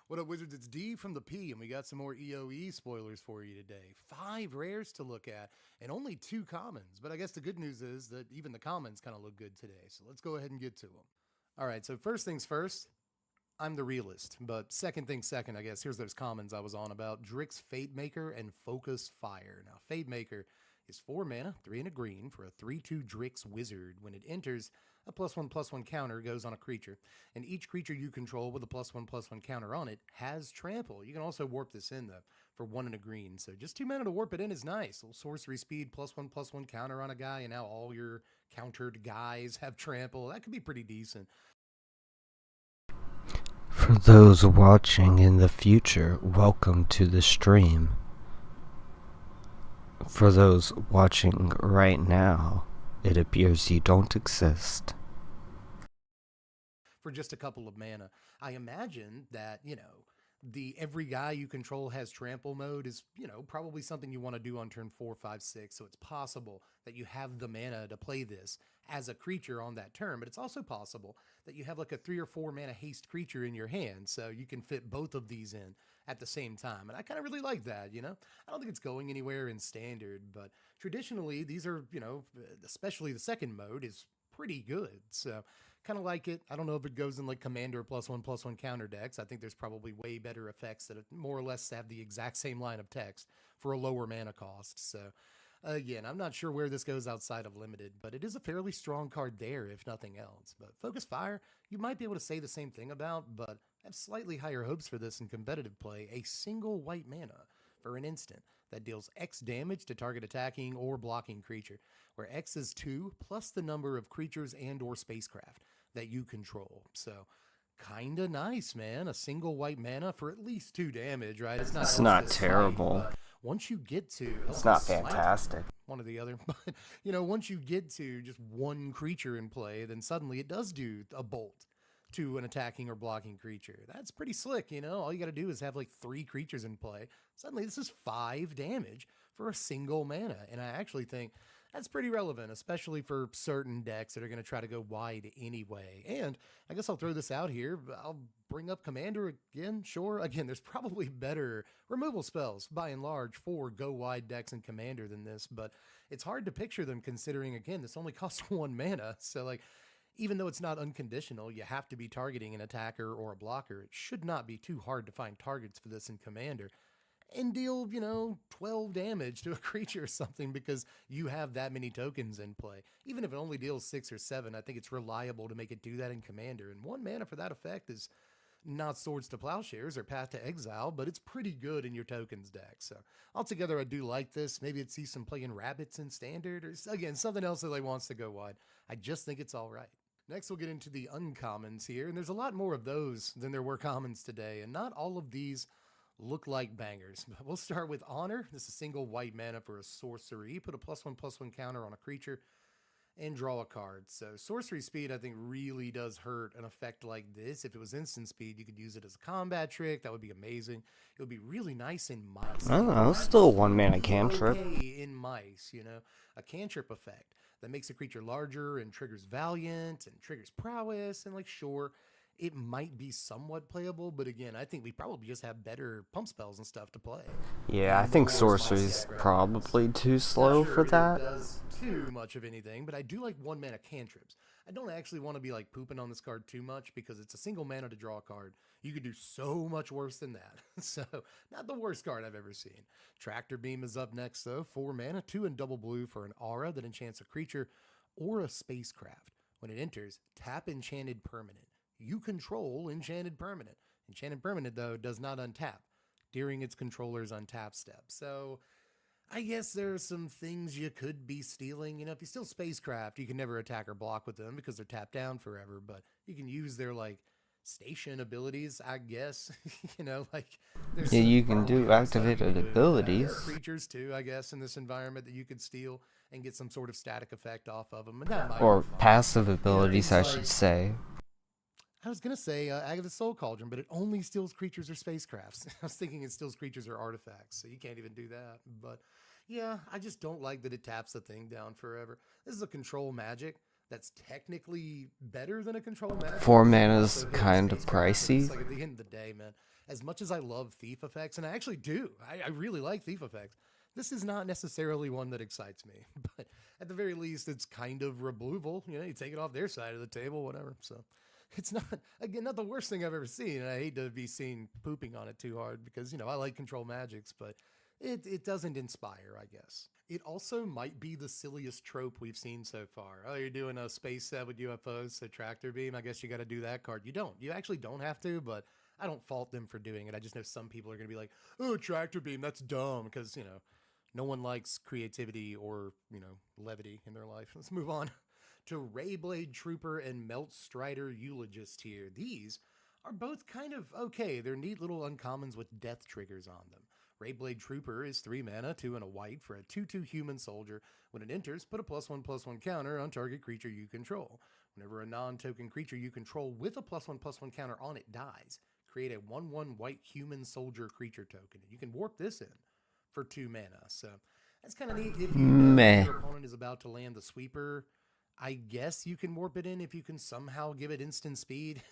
What up, Wizards? It's D from the P, and we got some more EOE spoilers for you today. 5 rares to look at, and only 2 commons. But I guess the good news is that even the commons kind of look good today. So let's go ahead and get to them. All right, so first things first, I'm the realist. But second thing second, I guess, here's those commons I was on about. Drix Fate Maker and Focus Fire. Now, Fate Maker is 4 mana, 3 and a green for a 3/2 Drix Wizard. When it enters, a +1/+1 counter goes on a creature, and each creature you control with a +1/+1 counter on it has trample. You can also warp this in, though, for 1 and a green. So just 2 mana to warp it in is nice. Little sorcery speed, +1/+1 counter on a guy, and now all your countered guys have trample. That could be pretty decent. For those watching in the future, welcome to the stream. For those watching right now, it appears you don't exist. For just a couple of mana. I imagine that, the every guy you control has trample mode is, probably something you want to do on turn 4, 5, 6. So it's possible that you have the mana to play this as a creature on that turn, but it's also possible that you have like a 3 or 4 mana haste creature in your hand, so you can fit both of these in at the same time. And I kind of really like that, I don't think it's going anywhere in standard, but traditionally these are, especially the second mode is pretty good. So kind of like it. I don't know if it goes in like Commander +1/+1 counter decks. I think there's probably way better effects that more or less have the exact same line of text for a lower mana cost. So again, I'm not sure where this goes outside of limited, but it is a fairly strong card there, if nothing else. But Focus Fire, you might be able to say the same thing about, but I have slightly higher hopes for this in competitive play. A single white mana for an instant that deals X damage to target attacking or blocking creature, where X is 2 plus the number of creatures and or spacecraft that you control. So kinda nice, man. A single white mana for at least 2 damage, right? It's not terrible. Fight, once you get to It's not fantastic. one or the other, but once you get to just one creature in play, then suddenly it does do a bolt to an attacking or blocking creature. That's pretty slick, all you got to do is have like 3 creatures in play. Suddenly this is 5 damage for a single mana, and I actually think that's pretty relevant, especially for certain decks that are going to try to go wide anyway. And I guess I'll throw this out here. I'll bring up Commander again. Sure. Again, there's probably better removal spells by and large for go wide decks in Commander than this, but it's hard to picture them considering, again, this only costs 1 mana. So like, even though it's not unconditional, you have to be targeting an attacker or a blocker. It should not be too hard to find targets for this in Commander and deal, 12 damage to a creature or something because you have that many tokens in play. Even if it only deals 6 or 7, I think it's reliable to make it do that in Commander. And 1 mana for that effect is not Swords to Plowshares or Path to Exile, but it's pretty good in your tokens deck. So altogether, I do like this. Maybe it sees some playing rabbits in Standard or, again, something else that wants to go wide. I just think it's all right. Next, we'll get into the uncommons here, and there's a lot more of those than there were commons today, and not all of these look like bangers. But we'll start with Honor. This is single white mana for a sorcery. Put a +1/+1 counter on a creature and draw a card. So sorcery speed, I think, really does hurt an effect like this. If it was instant speed, you could use it as a combat trick. That would be amazing. It would be really nice in Mice. I don't know, still a 1 mana cantrip. Okay in Mice, a cantrip effect that makes a creature larger and triggers Valiant and triggers Prowess, and like, sure, it might be somewhat playable, but again, I think we probably just have better pump spells and stuff to play. Yeah, I think sorcery's probably too slow for that. It does too much of anything, but I do like 1 mana cantrips. I don't actually want to be like pooping on this card too much because it's a single mana to draw a card. You could do so much worse than that. So, not the worst card I've ever seen. Tractor Beam is up next though. 4 mana, 2 and double blue for an aura that enchants a creature or a spacecraft. When it enters, tap enchanted permanent. You control enchanted permanent. Enchanted permanent, though, does not untap during its controller's untap step. So I guess there are some things you could be stealing. If you steal spacecraft, you can never attack or block with them because they're tapped down forever, but you can use their like station abilities, I guess. There's Yeah, you can do activated abilities. Creatures too, I guess, in this environment that you could steal and get some sort of static effect off of them. And that might Or be fun. passive abilities, I should say. I was going to say Agatha's Soul Cauldron, but it only steals creatures or spacecrafts. I was thinking it steals creatures or artifacts, so you can't even do that. But yeah, I just don't like that it taps the thing down forever. This is a control magic. that's technically better than a control magic. 4 But mana's also hit kind of space grab, but pricey. it's like at the end of the day, man, as much as I love thief effects, and I actually do, I really like thief effects, this is not necessarily one that excites me. But at the very least, it's kind of removal. You know, you take it off their side of the table, whatever. So it's not, again, not the worst thing I've ever seen. And I hate to be seen pooping on it too hard because, you know, I like control magics, but it doesn't inspire, I guess. It also might be the silliest trope we've seen so far. Oh, you're doing a space set with UFOs, so tractor beam. I guess you got to do that card. You don't. You actually don't have to, but I don't fault them for doing it. I just know some people are going to be like, oh, tractor beam, that's dumb. Because, you know, no one likes creativity or, you know, levity in their life. Let's move on to Rayblade Trooper and Melt Strider Eulogist here. These are both kind of okay. They're neat little uncommons with death triggers on them. Rayblade Trooper is 3 mana, 2 and a white for a 2/2 human soldier. When it enters, put a +1/+1 counter on target creature you control. Whenever a non-token creature you control with a +1/+1 counter on it dies, create a 1/1 white human soldier creature token. You can warp this in for 2 mana. So that's kind of neat. If you know your opponent is about to land the sweeper, I guess you can warp it in if you can somehow give it instant speed.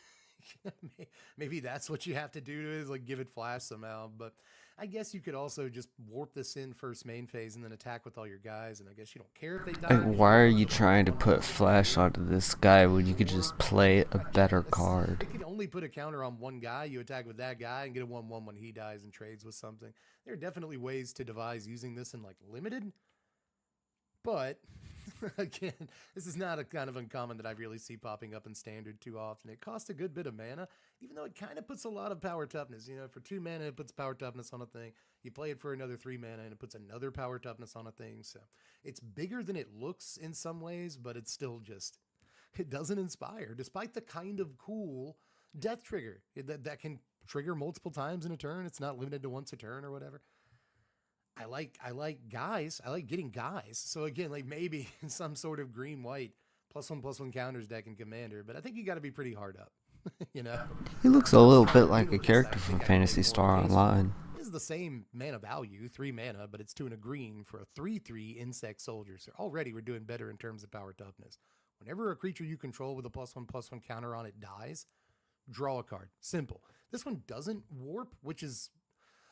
Maybe that's what you have to do to it, is like give it flash somehow. But I guess you could also just warp this in first main phase and then attack with all your guys. And I guess you don't care if they die. Like, why are you trying to put flash onto this guy when you could just play a better card? It can only put a counter on one guy. You attack with that guy and get a 1/1 when he dies and trades with something. There are definitely ways to devise using this in like limited. But again, this is not a kind of uncommon that I really see popping up in standard too often. It costs a good bit of mana, even though it kind of puts a lot of power toughness. You know, for 2 mana, it puts power toughness on a thing. You play it for another 3 mana, and it puts another power toughness on a thing. So it's bigger than it looks in some ways, but it's still just, it doesn't inspire, despite the kind of cool death trigger that can trigger multiple times in a turn. It's not limited to once a turn or whatever. I like guys. I like getting guys. So again, like maybe some sort of green white +1/+1 counters deck in Commander, but I think you got to be pretty hard up. You know, He looks a little bit like a character from Phantasy Star Online. This is the same mana value, 3 mana, but it's 2 and a green for a 3/3 insect soldier. So already we're doing better in terms of power toughness. Whenever a creature you control with a +1/+1 counter on it dies, draw a card. Simple. This one doesn't warp, which is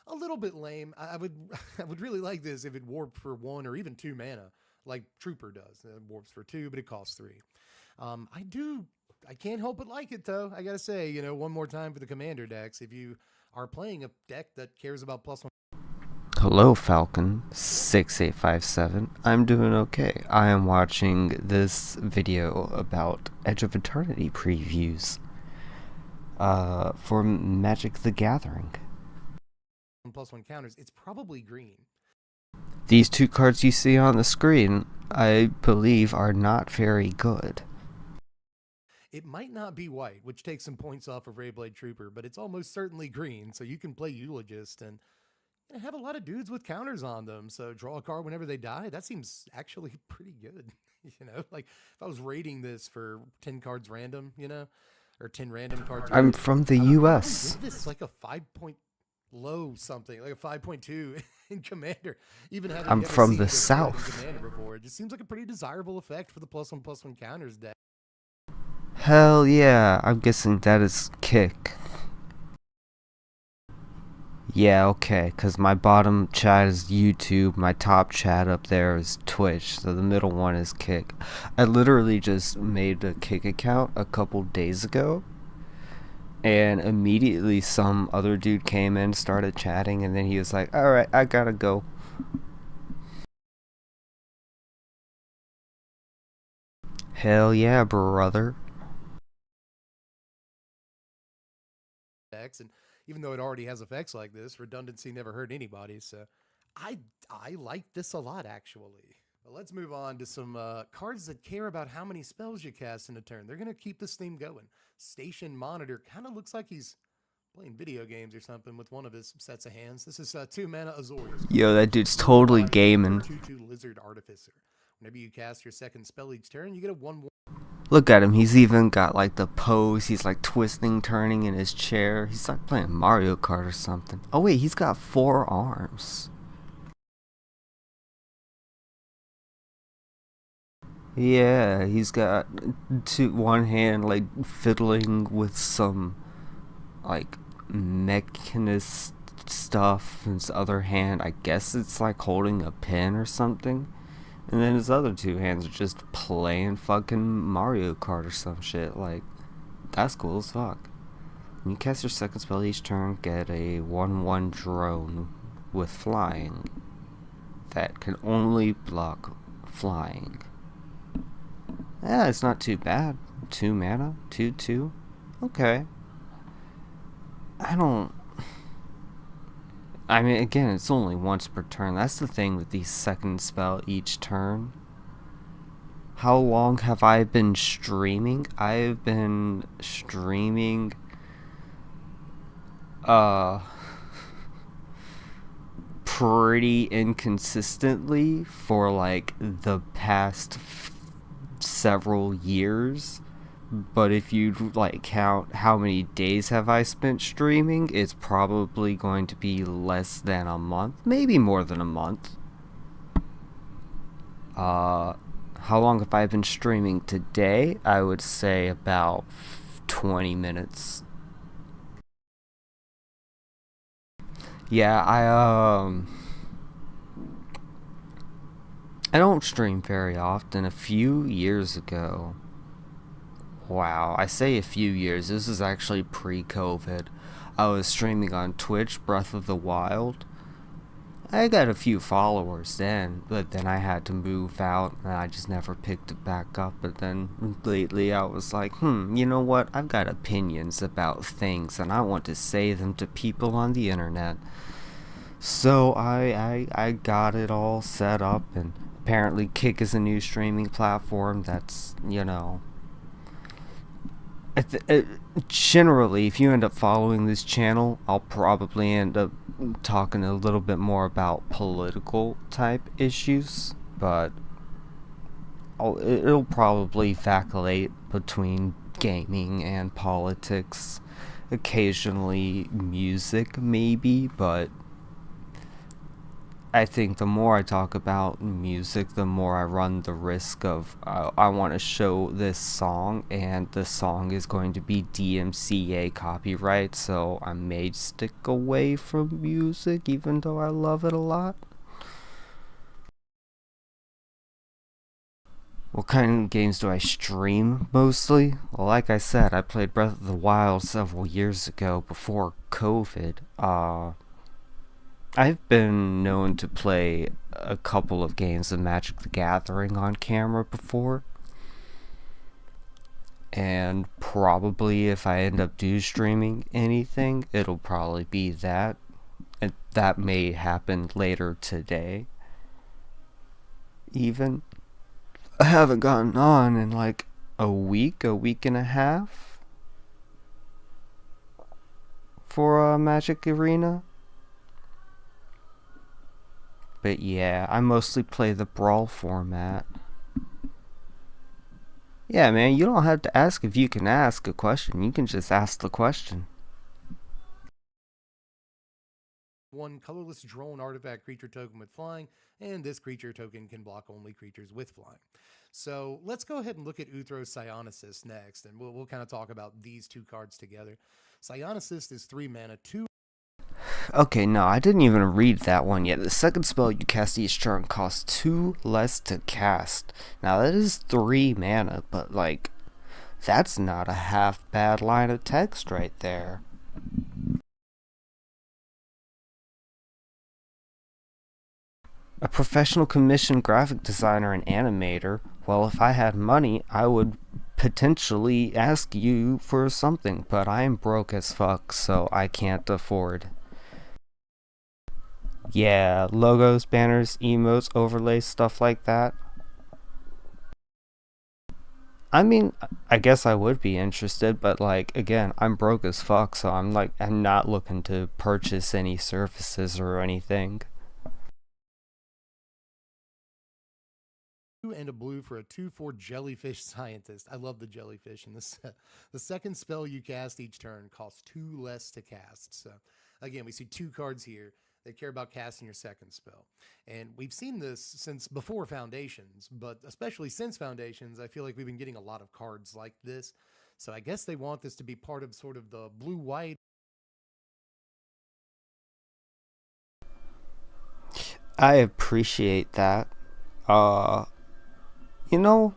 a little bit lame. I would I would really like this if it warped for 1 or even 2 mana, like Trooper does. It warps for 2, but it costs 3. I can't help but like it though. I gotta say, you know, one more time for the Commander decks. If you are playing a deck that cares about +1. Hello, Falcon 6857. I'm doing okay. I am watching this video about Edge of Eternity previews for Magic the Gathering. +1 counters, it's probably green. These 2 cards you see on the screen, I believe, are not very good. It might not be white, which takes some points off of Rayblade Trooper, but it's almost certainly green, so you can play Eulogist and have a lot of dudes with counters on them. So draw a card whenever they die. That seems actually pretty good. You know, like if I was rating this for 10 cards random, you know, or 10 random cards. I'm from the US. This is like a 5 point low something, like a 5.2 in Commander. Even having I'm never from seen the this South. in Commander before, it just seems like a pretty desirable effect for the +1/+1 counters deck. Hell yeah, I'm guessing that is kick. Yeah, okay, because my bottom chat is YouTube, my top chat up there is Twitch, so the middle one is kick. I literally just made a kick account a couple days ago, and immediately some other dude came in, started chatting, and then he was like, alright, I gotta go. Hell yeah, brother. And even though it already has effects like this, redundancy never hurt anybody. So I like this a lot, actually. But let's move on to some cards that care about how many spells you cast in a turn. They're going to keep this theme going. Station Monitor kind of looks like he's playing video games or something with one of his sets of hands. This is 2 mana Azorius. Yo, that dude's totally gaming. 2/2 Lizard Artificer. Whenever you cast your second spell each turn, you get a 1/1. Look at him, he's even got like the pose, he's like twisting, turning in his chair. He's like playing Mario Kart or something. Oh wait, he's got 4 arms. Yeah, he's got one hand like fiddling with some like mechanist stuff, and his other hand, I guess it's like holding a pen or something. And then his other two hands are just playing fucking Mario Kart or some shit. Like, that's cool as fuck. When you cast your second spell each turn, get a 1/1 drone with flying that can only block flying. Yeah, it's not too bad. 2 mana, 2/2. Okay. I don't. I mean, again, it's only once per turn. That's the thing with these second spell each turn. How long have I been streaming? I've been streaming uh pretty inconsistently for like the past several years. But if you like count how many days have I spent streaming, it's probably going to be less than a month, maybe more than a month. How long have I been streaming today? I would say about 20 minutes. Yeah, I don't stream very often. A few years ago. Wow, I say a few years. This is actually pre-COVID. I was streaming on Twitch, Breath of the Wild. I got a few followers then, but then I had to move out and I just never picked it back up. But then lately I was like, you know what? I've got opinions about things and I want to say them to people on the internet. So I got it all set up, and apparently Kick is a new streaming platform that's, generally, if you end up following this channel, I'll probably end up talking a little bit more about political type issues, but it'll probably vacillate between gaming and politics, occasionally music maybe, but I think the more I talk about music, the more I run the risk of I want to show this song, and the song is going to be DMCA copyright, so I may stick away from music even though I love it a lot. What kind of games do I stream mostly? Well, like I said, I played Breath of the Wild several years ago before COVID. I've been known to play a couple of games of Magic the Gathering on camera before. And probably if I end up streaming anything, it'll probably be that. And that may happen later today. Even. I haven't gotten on in like a week and a half for Magic Arena. But yeah, I mostly play the Brawl format. Yeah, man, you don't have to ask if you can ask a question. You can just ask the question. One colorless drone artifact creature token with flying, and this creature token can block only creatures with flying. So let's go ahead and look at Uthros Psionicist next, and we'll kind of talk about these two cards together. Psionicist is 3 mana, 2. Okay, no, I didn't even read that one yet. The second spell you cast each turn costs 2 less to cast. Now that is 3 mana, but like, that's not a half bad line of text right there. A professional commissioned graphic designer and animator, well, if I had money, I would potentially ask you for something, but I am broke as fuck, so I can't afford. Yeah, logos, banners, emotes, overlays, stuff like that. I mean, I guess I would be interested, but like, again, I'm broke as fuck, so I'm not looking to purchase any services or anything. And a blue for a 2/4 jellyfish scientist. I love the jellyfish in this set. The second spell you cast each turn costs 2 less to cast. So again, we see 2 cards here They care about casting your second spell. And we've seen this since before Foundations, but especially since Foundations, I feel like we've been getting a lot of cards like this. So I guess they want this to be part of sort of the blue white. I appreciate that. Uh, you know,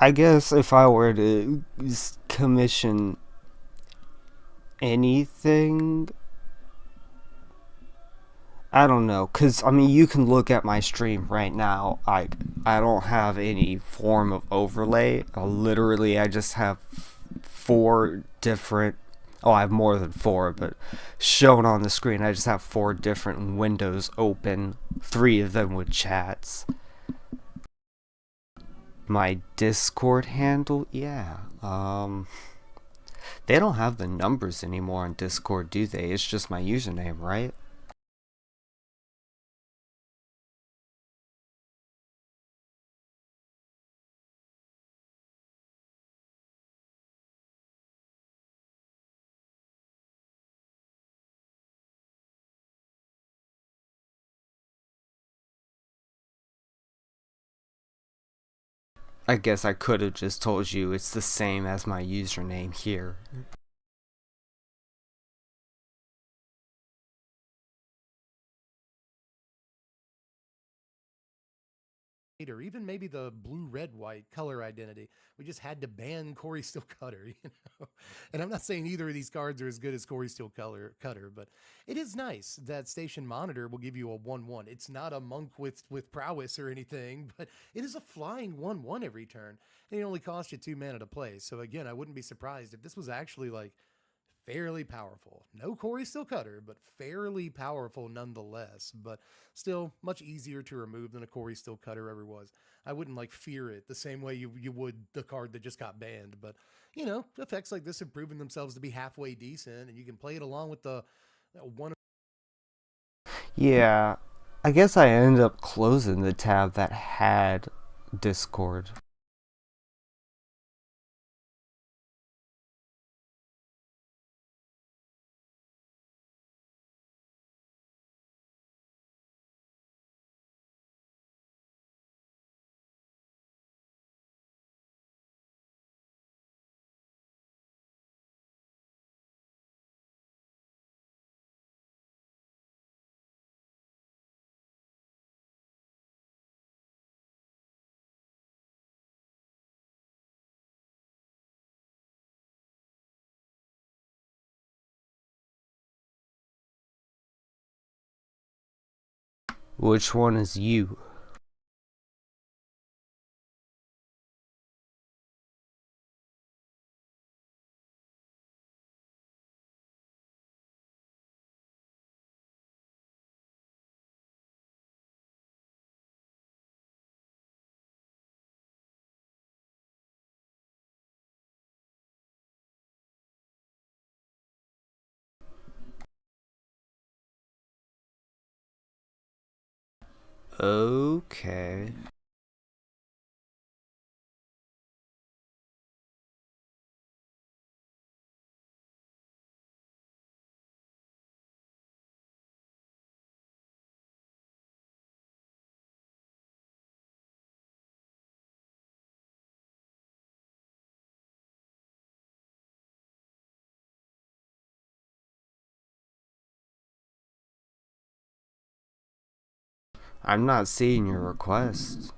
I guess if I were to commission anything, I don't know, cause I mean you can look at my stream right now. I don't have any form of overlay. Literally, I just have four different. Oh, I have more than four, but shown on the screen, I just have four different windows open. Three of them with chats. My Discord handle, yeah. They don't have the numbers anymore on Discord, do they? It's just my username, right? I guess I could have just told you it's the same as my username here. Or even maybe the blue red white color identity. We just had to ban Corey Steel Cutter, you know. And I'm not saying either of these cards are as good as Corey Steel Cutter, but it is nice that Station Monitor will give you a 1/1. It's not a monk with prowess or anything, but it is a flying 1/1 every turn, and it only costs you 2 mana to play. So again, I wouldn't be surprised if this was actually like fairly powerful. No Corey Steel Cutter, but fairly powerful nonetheless. But still much easier to remove than a Corey Steel Cutter ever was. I wouldn't like fear it the same way you would the card that just got banned. But you know, effects like this have proven themselves to be halfway decent, and you can play it along with the one. Yeah, I guess I ended up closing the tab that had Discord. Which one is you? Okay. I'm not seeing your request.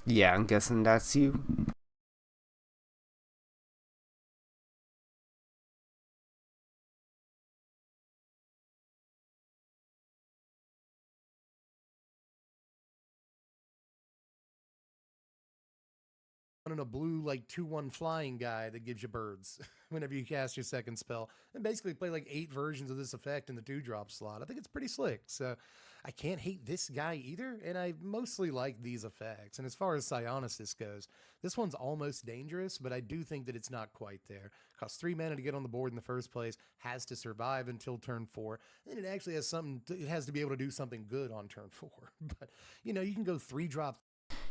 Yeah, I'm guessing that's you. and a blue like 2/1 flying guy that gives you birds whenever you cast your second spell, and basically play like 8 versions of this effect in the 2-drop slot. I think it's pretty slick. So I can't hate this guy either, and I mostly like these effects. And as far as Psionicist goes, this one's almost dangerous, but I do think that it's not quite there. Costs 3 mana to get on the board in the first place, has to survive until turn 4, and it actually has something, it has to be able to do something good on turn 4. But, you know, you can go 3-drop.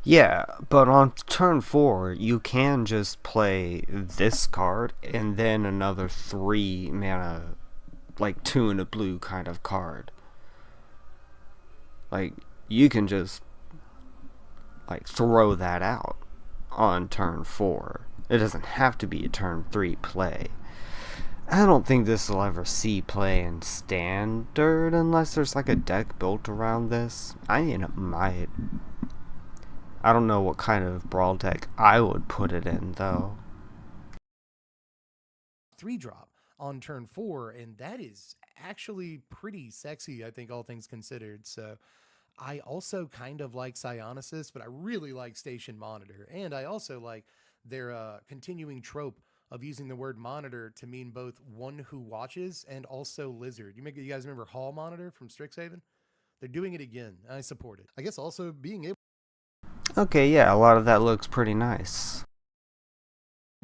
Yeah, but on turn 4, you can just play this card and then another 3 mana, like 2 and a blue kind of card. Like, you can just, like, throw that out on turn 4. It doesn't have to be a turn 3 play. I don't think this will ever see play in standard unless there's like a deck built around this. I mean, it might. I don't know what kind of brawl deck I would put it in, though. 3-drop on turn 4, and that is actually pretty sexy, I think, all things considered. So I also kind of like Psionicist, but I really like Station Monitor, and I also like their continuing trope of using the word monitor to mean both one who watches and also lizard. You guys remember Hall Monitor from Strixhaven? They're doing it again. I support it. I guess also being able Okay, yeah, a lot of that looks pretty nice.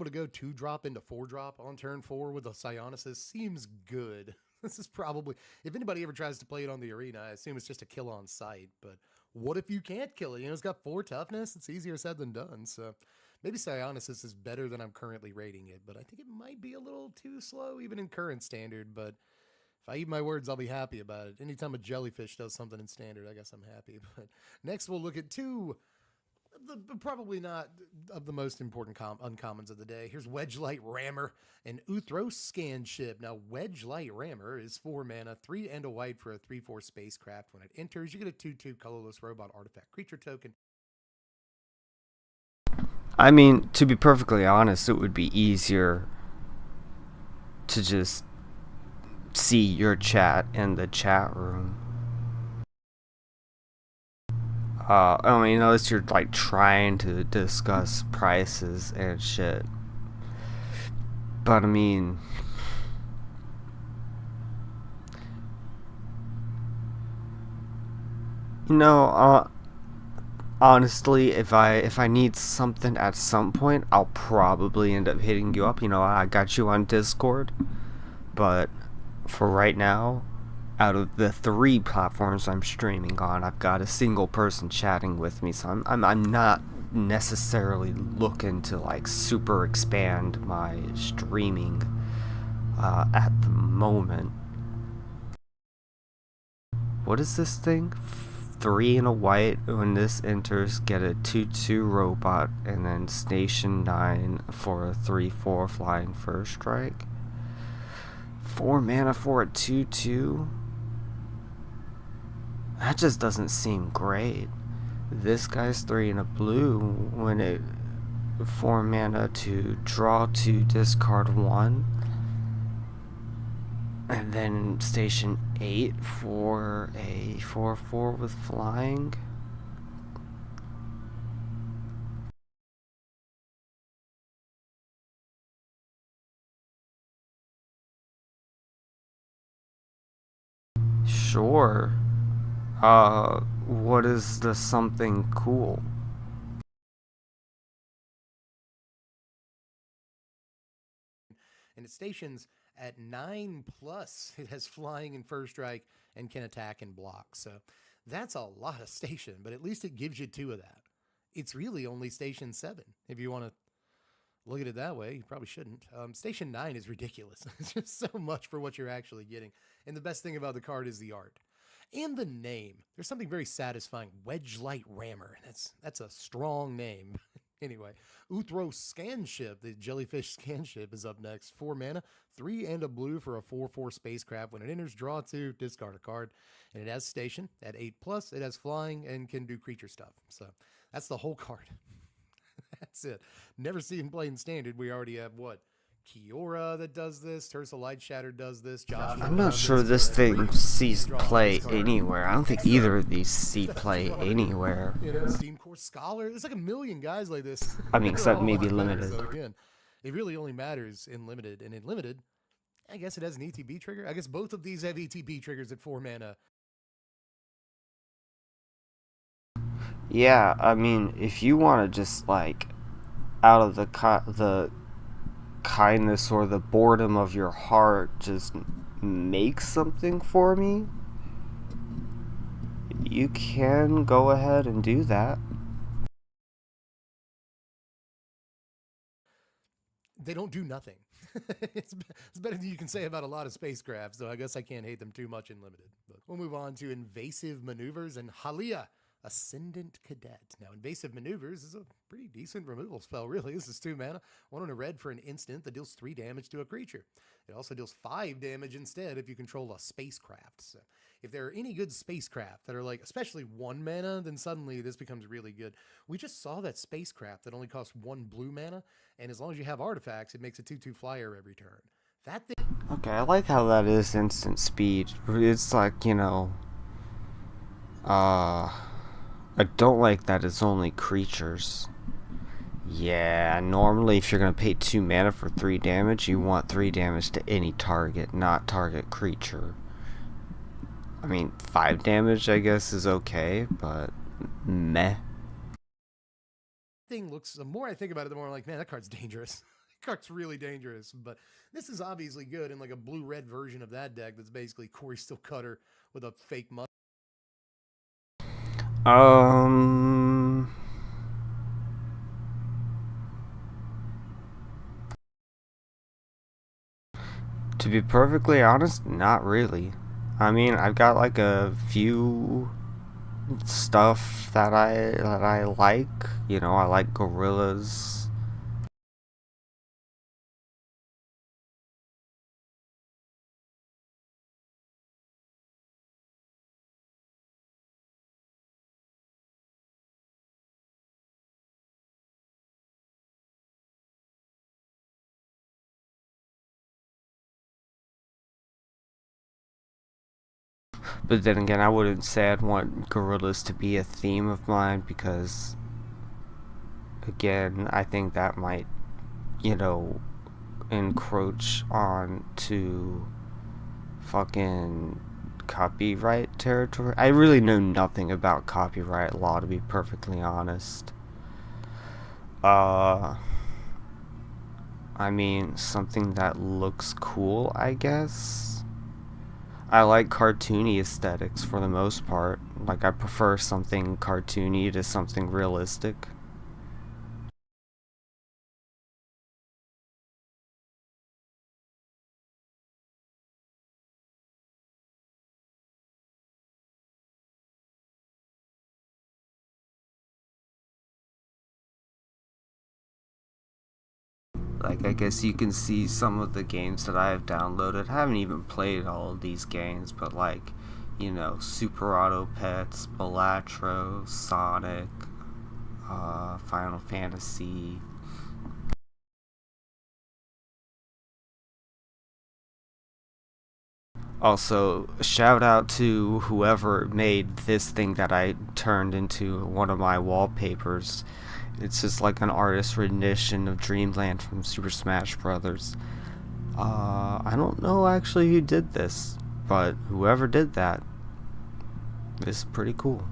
to go 2-drop into 4-drop on turn 4 with a Psionicist seems good. This is probably, if anybody ever tries to play it on the arena, I assume it's just a kill on sight. But what if you can't kill it? You know, it's got 4 toughness. It's easier said than done. So maybe Psionicist is better than I'm currently rating it, but I think it might be a little too slow even in current standard. But if I eat my words, I'll be happy about it. Anytime a jellyfish does something in standard, I guess I'm happy. But next we'll look at 2 probably not of the most important uncommons of the day. Here's Wedgelight Rammer and Uthros Scanship. Now, Wedgelight Rammer is 4 mana, 3 and a white for a 3/4 spacecraft. When it enters, you get a 2/2 colorless robot artifact creature token. I mean, to be perfectly honest, it would be easier to just see your chat in the chat room. I mean, unless you're like trying to discuss prices and shit. But I mean, you know, honestly, if I need something at some point, I'll probably end up hitting you up. You know, I got you on Discord, but for right now, out of the 3 platforms I'm streaming on, I've got a single person chatting with me, so I'm not necessarily looking to like super expand my streaming at the moment. What is this thing? 3 and a white. When this enters, get a 2/2 robot, and then station 9 for a 3/4 flying first strike. 4 mana for a 2/2. That just doesn't seem great. This guy's 3 and a blue. When it 4 mana to draw 2, discard 1. And then station 8 for a 4/4 with flying. Sure. What is the something cool? And it stations at 9+. It has flying and first strike and can attack and block. So that's a lot of station, but at least it gives you 2 of that. It's really only station 7 if you want to look at it that way. You probably shouldn't. Station 9 is ridiculous. It's just so much for what you're actually getting. And the best thing about the card is the art and the name. There's something very satisfying. Wedgelight Rammer. That's a strong name. Anyway, Uthros Scanship, the jellyfish Scanship, is up next. 4 mana, 3 and a blue for a 4/4 spacecraft. When it enters, draw 2, discard a card. And it has station at 8+. It has flying and can do creature stuff. So that's the whole card. That's it. Never seen play in standard. We already have what? Kiora that does this. Tersa Light Shatter does this. Joshua I'm not does sure this. this thing sees Draw play this card. anywhere. I don't think either of these see play anywhere. You know, Steam Core Scholar. There's like a million guys like this. I mean, They're except all maybe much better. limited. So again, it really only matters in limited. And in limited, I guess it has an ETB trigger. I guess both of these have ETB triggers at 4 mana. Yeah, I mean, if you want to just like out of the kindness or the boredom of your heart, just make something for me, you can go ahead and do that. They don't do nothing. it's better than you can say about a lot of spacecraft, so I guess I can't hate them too much in limited. But we'll move on to Invasive Maneuvers and Halia, Ascendant Cadet. Now, Invasive Maneuvers is a pretty decent removal spell, really. This is 2 mana, 1 on a red for an instant that deals 3 damage to a creature. It also deals 5 damage instead if you control a spacecraft. So if there are any good spacecraft that are like, especially 1 mana, then suddenly this becomes really good. We just saw that spacecraft that only costs 1 blue mana, and as long as you have artifacts, it makes a 2/2 flyer every turn. That thing. Okay, I like how that is instant speed. It's like, you know, I don't like that it's only creatures. Yeah, normally if you're gonna pay 2 mana for 3 damage, you want 3 damage to any target, not target creature. I mean, 5 damage I guess is okay, but meh. Thing looks, the more I think about it, the more I'm like, man, that card's dangerous. That card's really dangerous. But this is obviously good in like a blue-red version of that deck that's basically Corey Still Cutter with a fake mustache. To be perfectly honest, not really. I mean, I've got like a few stuff that I like. You know, I like gorillas. But then again, I wouldn't say I'd want gorillas to be a theme of mine because, again, I think that might, you know, encroach on to fucking copyright territory. I really know nothing about copyright law, to be perfectly honest. I mean, something that looks cool, I guess. I like cartoony aesthetics for the most part. Like, I prefer something cartoony to something realistic. Like, I guess you can see some of the games that I have downloaded. I haven't even played all of these games, but like, you know, Super Auto Pets, Balatro, Sonic, Final Fantasy. Also, shout out to whoever made this thing that I turned into one of my wallpapers. It's just like an artist rendition of Dreamland from Super Smash Brothers. I don't know actually who did this, but whoever did that is pretty cool.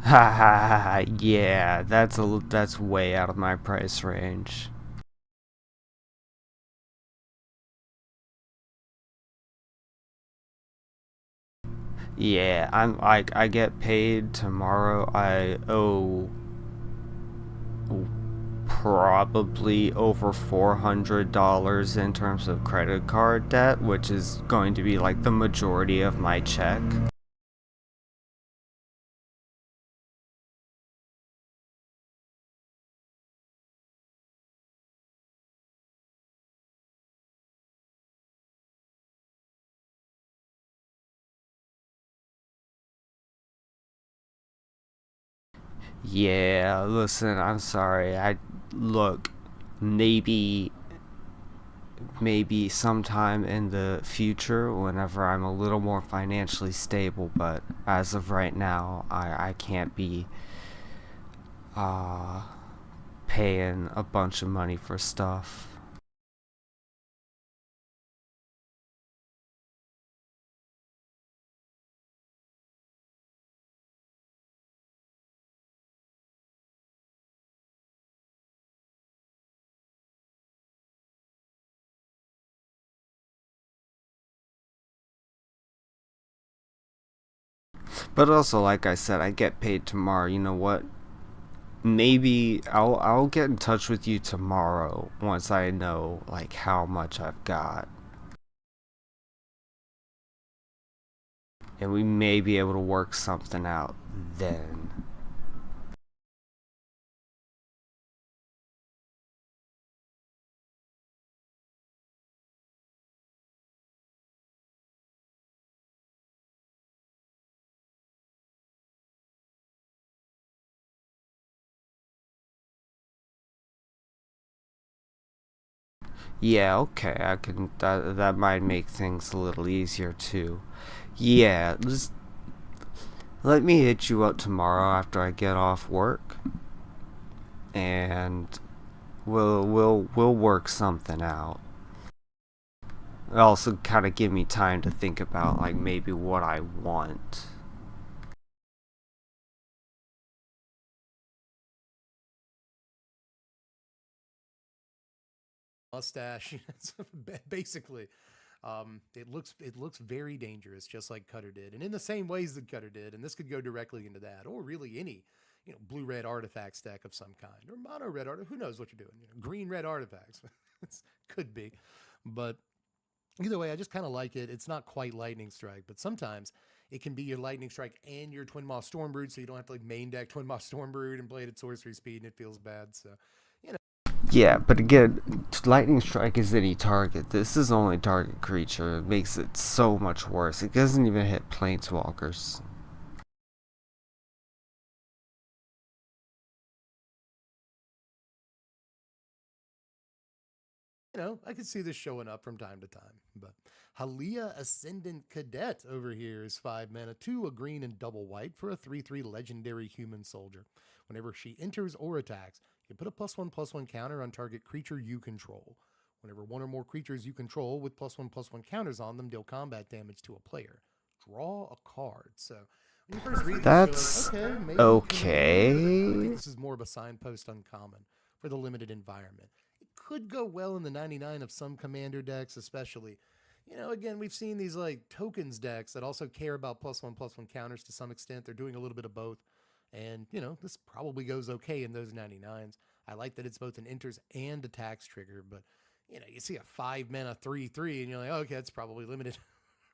Ha ha ha! Yeah, that's way out of my price range. Yeah, I get paid tomorrow. I owe probably over $400 in terms of credit card debt, which is going to be like the majority of my check. Yeah, listen, I'm sorry. I look, maybe maybe sometime in the future whenever I'm a little more financially stable, but as of right now, I can't be uh paying a bunch of money for stuff. But also, like I said, I get paid tomorrow. You know what? Maybe I'll get in touch with you tomorrow once I know like how much I've got, and we may be able to work something out then. Yeah, okay, I can. That might make things a little easier too. Yeah, just let me hit you up tomorrow after I get off work, and we'll work something out. Also, kind of give me time to think about like maybe what I want. Mustache, basically. It looks very dangerous, just like Cutter did, and in the same ways that Cutter did. And this could go directly into that, or really any, blue red artifact stack of some kind, or mono red art. Who knows what you're doing? Green red artifacts. Could be, but either way, I just kind of like it. It's not quite lightning strike, but sometimes it can be your lightning strike and your twin moth stormbrood, so you don't have to like main deck twin moth stormbrood and play it at sorcery speed, and it feels bad. So you know. Yeah, but again, lightning strike is any target. This is only target creature. It makes it so much worse. It doesn't even hit planeswalkers. I could see this showing up from time to time. But Halia Ascendant Cadet over here is 5 mana, 2 a green and double white for a 3/3 legendary human soldier. Whenever she enters or attacks, you put a +1/+1 counter on target creature you control. Whenever one or more creatures you control with +1/+1 counters on them deal combat damage to a player, draw a card. So when you first read this, you're That's like, okay, maybe you can I think okay. this is more of a signpost uncommon for the limited environment. It could go well in the 99 of some commander decks, especially. Again, we've seen these like tokens decks that also care about +1/+1 counters to some extent. They're doing a little bit of both. And, this probably goes okay in those 99s. I like that it's both an enters and attacks trigger, but, you see a 5 mana 3/3, and you're like, okay, that's probably limited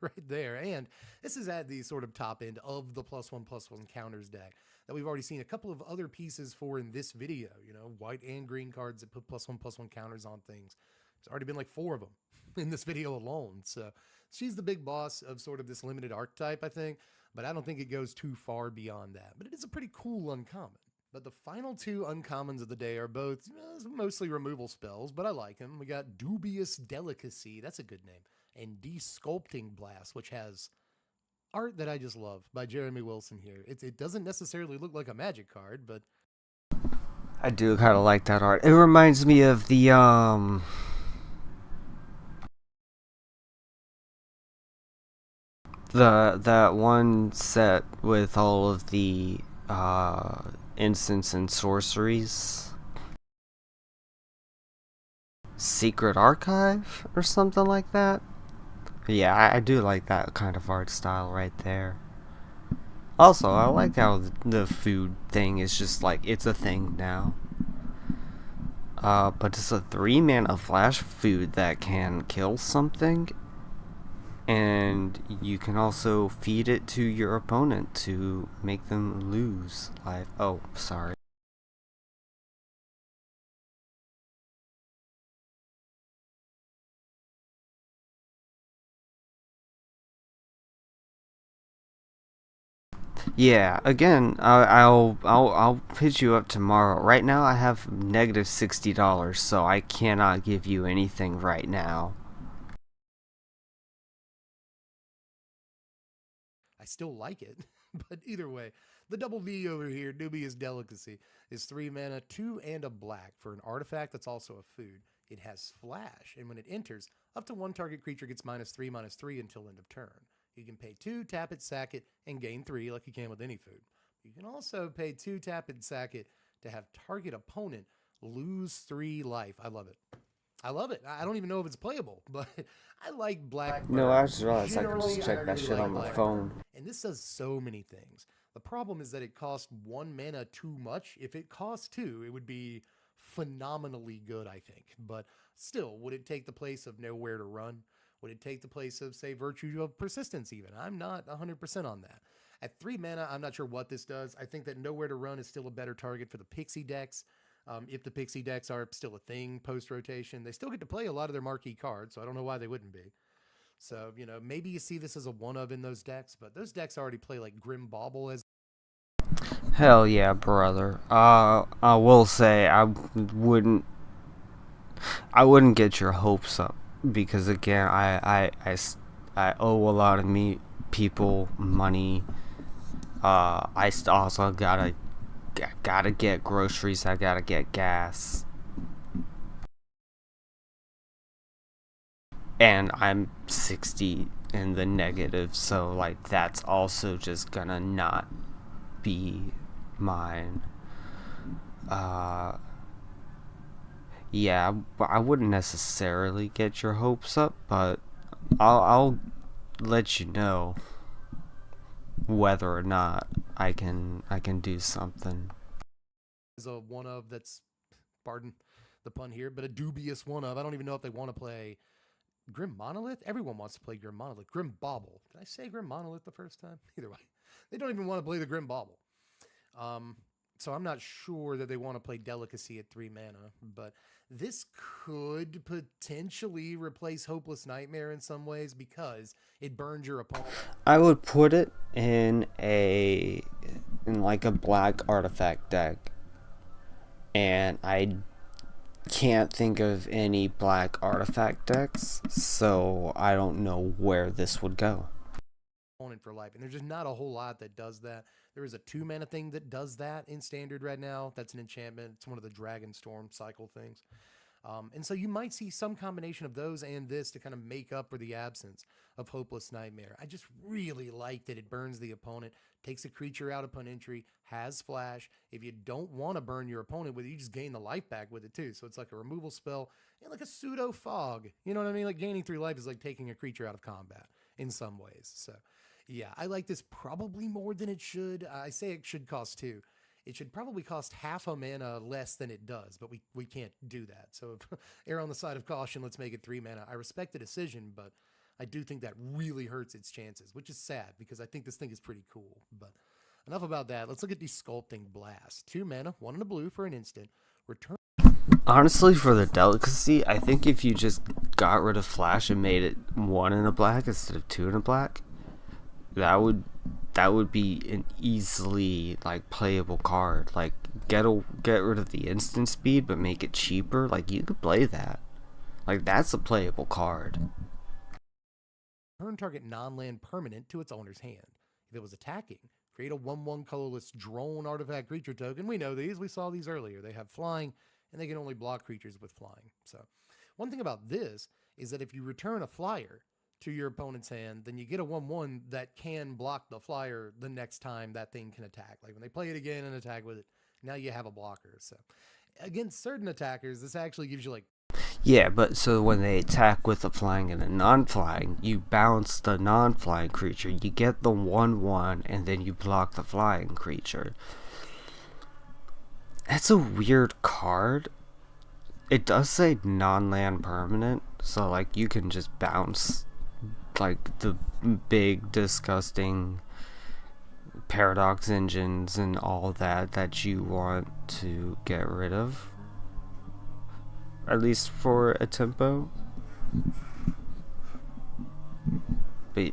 right there. And this is at the sort of top end of the +1/+1 counters deck that we've already seen a couple of other pieces for in this video. White and green cards that put +1/+1 counters on things. There's already been like 4 of them in this video alone. So she's the big boss of sort of this limited archetype, I think. But I don't think it goes too far beyond that. But it is a pretty cool uncommon. But the final 2 uncommons of the day are both mostly removal spells, but I like them. We got Dubious Delicacy, that's a good name, and Desculpting Blast, which has art that I just love by Jeremy Wilson here. It doesn't necessarily look like a magic card, but I do kind of like that art. It reminds me of the that one set with all of the instants and sorceries. Secret Archive or something like that. Yeah, I do like that kind of art style right there. Also, I like how the food thing is just like it's a thing now. But it's a 3 mana flash food that can kill something, and you can also feed it to your opponent to make them lose life. Oh, sorry. Yeah, again, I'll hit you up tomorrow. Right now, I have negative $60, so I cannot give you anything right now. I still like it. But either way, the double D over here, Dubious Delicacy, is 3 mana, 2 and a black for an artifact that's also a food. It has flash, and when it enters, up to one target creature gets -3/-3 until end of turn. You can pay 2, tap it, sack it, and gain 3 like you can with any food. You can also pay 2, tap it, sack it to have target opponent lose 3 life. I love it. I love it. I don't even know if it's playable, but I like black No, I burn. just realized I can Generally, just I check that really shit like on my black phone. burn. And this does so many things. The problem is that it costs 1 mana too much. If it cost 2, it would be phenomenally good, I think. But still, would it take the place of Nowhere to Run? Would it take the place of, say, Virtue of Persistence even? I'm not 100% on that. At 3 mana, I'm not sure what this does. I think that Nowhere to Run is still a better target for the Pixie decks. If the Pixie decks are still a thing post rotation, they still get to play a lot of their marquee cards, so I don't know why they wouldn't be. So, maybe you see this as a one of in those decks, but those decks already play like Grim Bauble as. Hell yeah, brother. I will say I wouldn't get your hopes up because again, I owe a lot of people money. Also gotta get groceries. I gotta get gas, and I'm 60 in the negative, so like that's also just gonna not be mine. Uh, yeah, I wouldn't necessarily get your hopes up, but I'll let you know whether or not I can do something. As a one of that's, pardon the pun here, but a dubious one of. I don't even know if they want to play Grim Monolith. Everyone wants to play Grim Monolith. Grim Bauble. Did I say Grim Monolith the first time? Either way, they don't even want to play the Grim Bauble. Um, so I'm not sure that they want to play Delicacy at 3 mana, but this could potentially replace Hopeless Nightmare in some ways because it burns your opponent. I would put it in like a black artifact deck, and I can't think of any black artifact decks, so I don't know where this would go. Opponent for life. And there's just not a whole lot that does that. There is a 2 mana thing that does that in standard right now. That's an enchantment. It's one of the Dragon Storm cycle things. And so you might see some combination of those and this to kind of make up for the absence of Hopeless Nightmare. I just really like that it burns the opponent, takes a creature out upon entry, has flash. If you don't want to burn your opponent with it, you just gain the life back with it too. So it's like a removal spell and like a pseudo fog. You know what I mean? Like gaining 3 life is like taking a creature out of combat in some ways. So yeah, I like this probably more than it should. I say it should cost 2. It should probably cost half a mana less than it does, but we can't do that. So err on the side of caution. Let's make it 3 mana. I respect the decision, but I do think that really hurts its chances, which is sad because I think this thing is pretty cool. But enough about that. Let's look at the Sculpting Blast. 2 mana, 1 in a blue for an instant. Return. Honestly, for the delicacy, I think if you just got rid of flash and made it 1 in a black instead of 2 in a black, that would be an easily like playable card. Like get rid of the instant speed but make it cheaper. Like you could play that. Like that's a playable card. Turn target non-land permanent to its owner's hand. If it was attacking, create a 1/1 colorless drone artifact creature token. We know these. We saw these earlier. They have flying, and they can only block creatures with flying. So one thing about this is that if you return a flyer to your opponent's hand, then you get a 1/1 that can block the flyer the next time that thing can attack. Like when they play it again and attack with it, now you have a blocker. So against certain attackers, this actually gives you like. Yeah, but so when they attack with a flying and a non-flying, you bounce the non-flying creature, you get the 1/1, and then you block the flying creature. That's a weird card. It does say non-land permanent, so like you can just bounce like the big disgusting paradox engines and all that you want to get rid of, at least for a tempo. But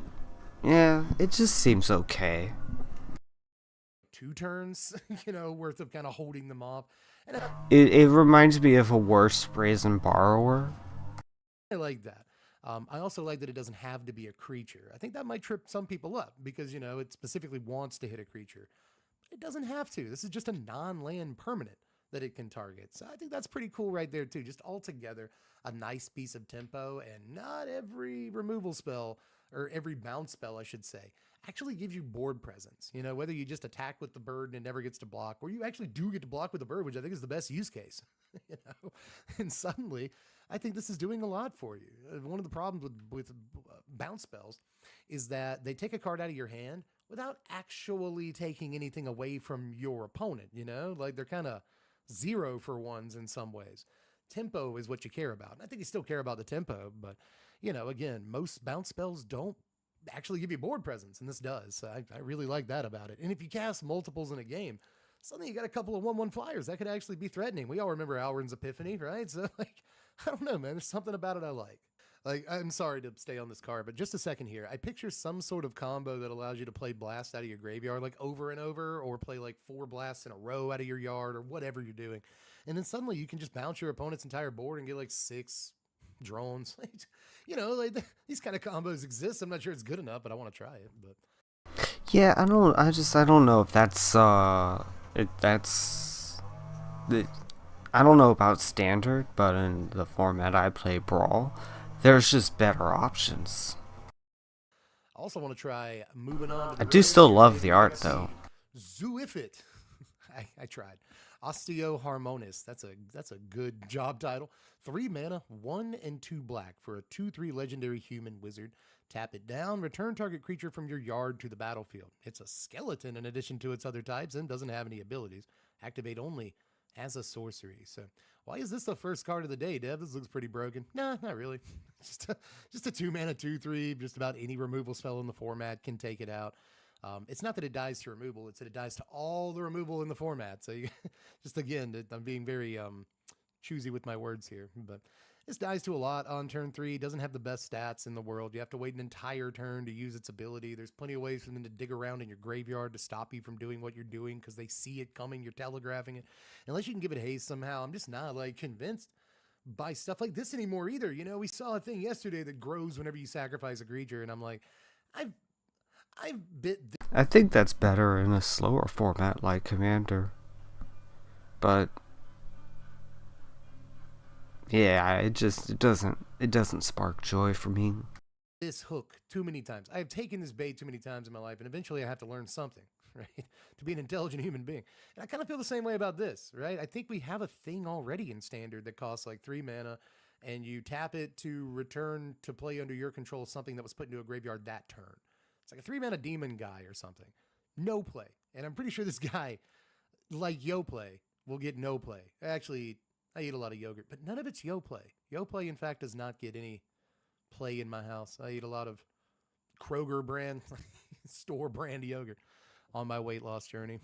yeah, it just seems okay. 2 turns, worth of kind of holding them off. And It reminds me of a worse brazen borrower. I like that. I also like that it doesn't have to be a creature. I think that might trip some people up because, it specifically wants to hit a creature. It doesn't have to. This is just a non-land permanent that it can target. So I think that's pretty cool right there too. Just altogether a nice piece of tempo, and not every removal spell, or every bounce spell I should say, actually gives you board presence. Whether you just attack with the bird and it never gets to block, or you actually do get to block with the bird, which I think is the best use case. you know, and suddenly I think this is doing a lot for you. One of the problems with bounce spells is that they take a card out of your hand without actually taking anything away from your opponent, like they're kind of 0 for 1s in some ways. Tempo is what you care about. And I think you still care about the tempo, but again, most bounce spells don't actually give you board presence, and this does. So I really like that about it. And if you cast multiples in a game, suddenly you got a couple of 1/1 flyers that could actually be threatening. We all remember Alrund's Epiphany, right? So I don't know, man. There's something about it I like. Like, I'm sorry to stay on this card, but just a second here. I picture some sort of combo that allows you to play blast out of your graveyard, like over and over, or play like 4 blasts in a row out of your yard, or whatever you're doing. And then suddenly you can just bounce your opponent's entire board and get like 6 drones. These kind of combos exist. I'm not sure it's good enough, but I want to try it. But Yeah, I don't know if that's the I don't know about standard, but in the format I play Brawl, there's just better options. I also want to try moving on to I the do rarest still here, love baby. the We're going art to though. see Zooifit. I tried. Osteoharmonis. That's a good job title. 3 mana, 1 and 2 black for a 2/3 legendary human wizard. Tap it down, return target creature from your yard to the battlefield. It's a skeleton in addition to its other types and doesn't have any abilities. Activate only as a sorcery. So why is this the first card of the day, Dev? This looks pretty broken. Nah, not really. just a 2 mana 2/3. Just about any removal spell in the format can take it out. It's not that it dies to removal; it's that it dies to all the removal in the format. So just again, I'm being very choosy with my words here, but this dies to a lot on turn 3. It doesn't have the best stats in the world. You have to wait an entire turn to use its ability. There's plenty of ways for them to dig around in your graveyard to stop you from doing what you're doing because they see it coming. You're telegraphing it. Unless you can give it haste somehow, I'm just not like convinced by stuff like this anymore either. We saw a thing yesterday that grows whenever you sacrifice a creature, and I'm like, I've I've bit. I think that's better in a slower format like Commander. But yeah, it doesn't spark joy for me. This hook too many times. I have taken this bait too many times in my life, and eventually I have to learn something, right? To be an intelligent human being. And I kind of feel the same way about this, right? I think we have a thing already in standard that costs like 3 mana, and you tap it to return to play under your control something that was put into a graveyard that turn. It's like a 3 mana demon guy or something. No play. And I'm pretty sure this guy, like Yo Play, will get no play. Actually, I eat a lot of yogurt, but none of it's Yo Play. Yo Play, in fact, does not get any play in my house. I eat a lot of Kroger brand, store brand yogurt on my weight loss journey.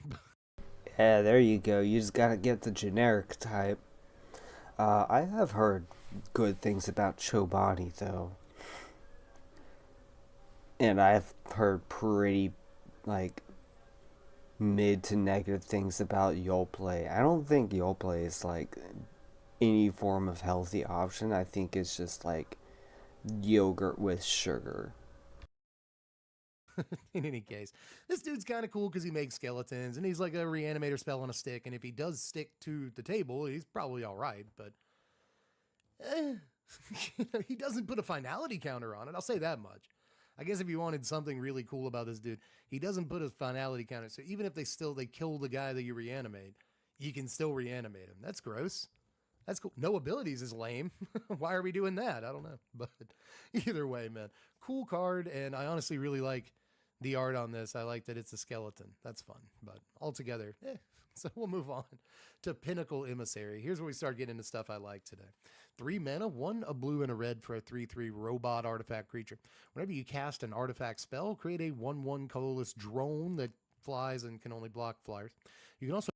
Yeah, there you go. You just gotta get the generic type. I have heard good things about Chobani though, and I've heard pretty like mid to negative things about Yoplait. I don't think Yoplait is like any form of healthy option. I think it's just like yogurt with sugar. In any case, this dude's kind of cool because he makes skeletons and he's like a reanimator spell on a stick. And if he does stick to the table, he's probably all right. But eh, he doesn't put a finality counter on it. I'll say that much. I guess if you wanted something really cool about this dude, he doesn't put a finality counter. So even if they kill the guy that you reanimate, you can still reanimate him. That's gross. That's cool. No abilities is lame. Why are we doing that? I don't know. But either way, man, cool card. And I honestly really like The art on this, I like that it's a skeleton. That's fun, but altogether, eh. So we'll move on to Pinnacle Emissary. Here's where we start getting into stuff I like today. 3 mana, 1 a blue and a red for a 3/3 robot artifact creature. Whenever you cast an artifact spell, create a 1/1 colorless drone that flies and can only block flyers. You can also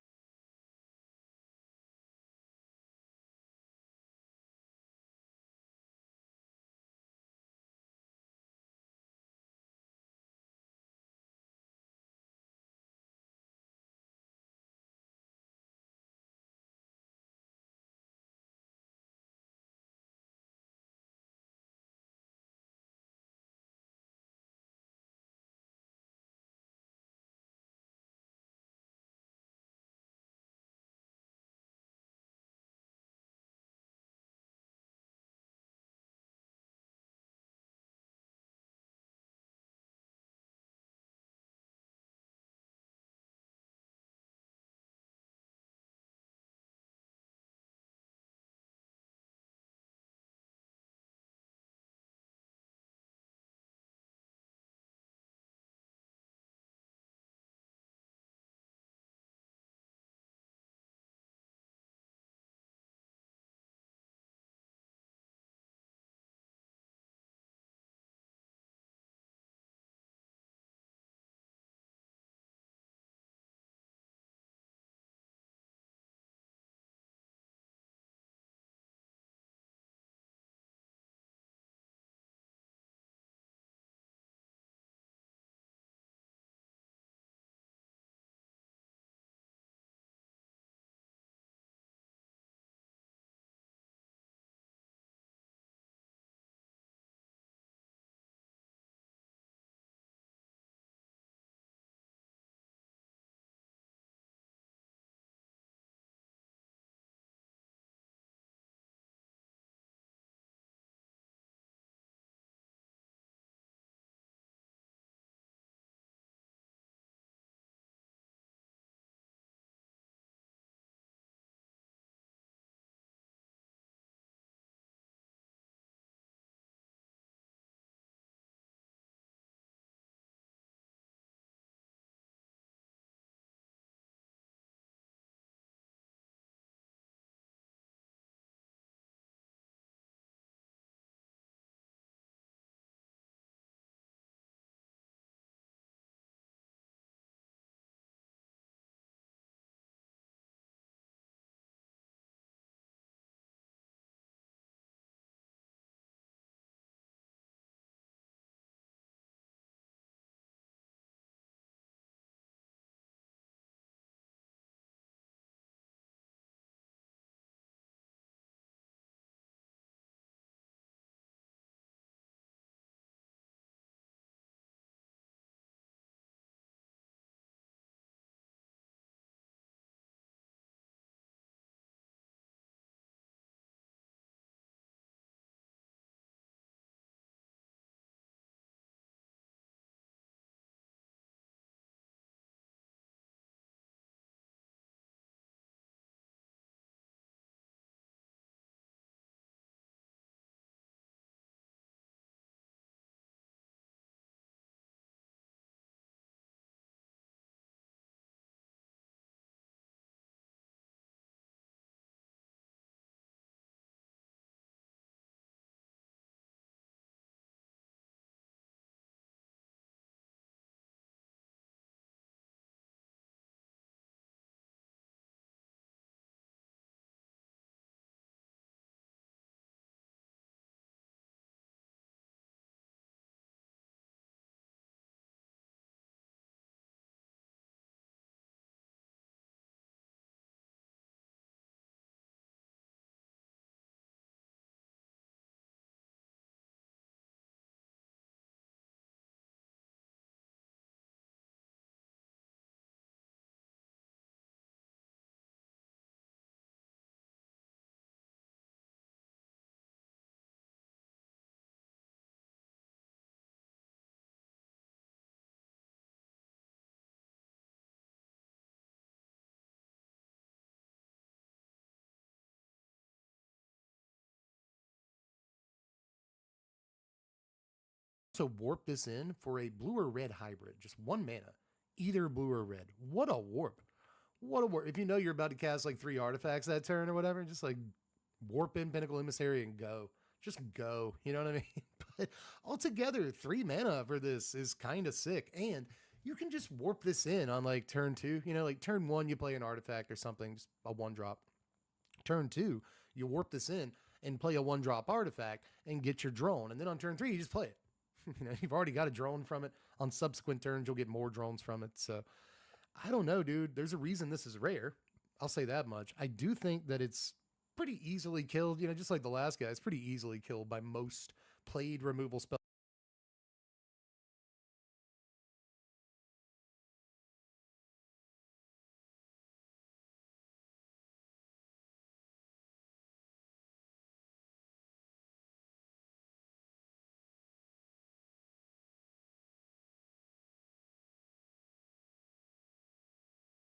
also warp this in for a blue or red hybrid, just 1 mana, either blue or red. What a warp! What a warp! If you know you're about to cast like 3 artifacts that turn or whatever, just like warp in Pinnacle Emissary and go. Just go. You know what I mean? But altogether, 3 mana for this is kind of sick. And you can just warp this in on like turn 2. You know, like turn 1, you play an artifact or something, just a 1-drop. Turn 2, you warp this in and play a 1-drop artifact and get your drone. And then on turn 3, you just play it. You know, you've already got a drone from it. On subsequent turns, you'll get more drones from it. So I don't know, dude. There's a reason this is rare. I'll say that much. I do think that it's pretty easily killed, you know, just like the last guy. It's pretty easily killed by most played removal spells.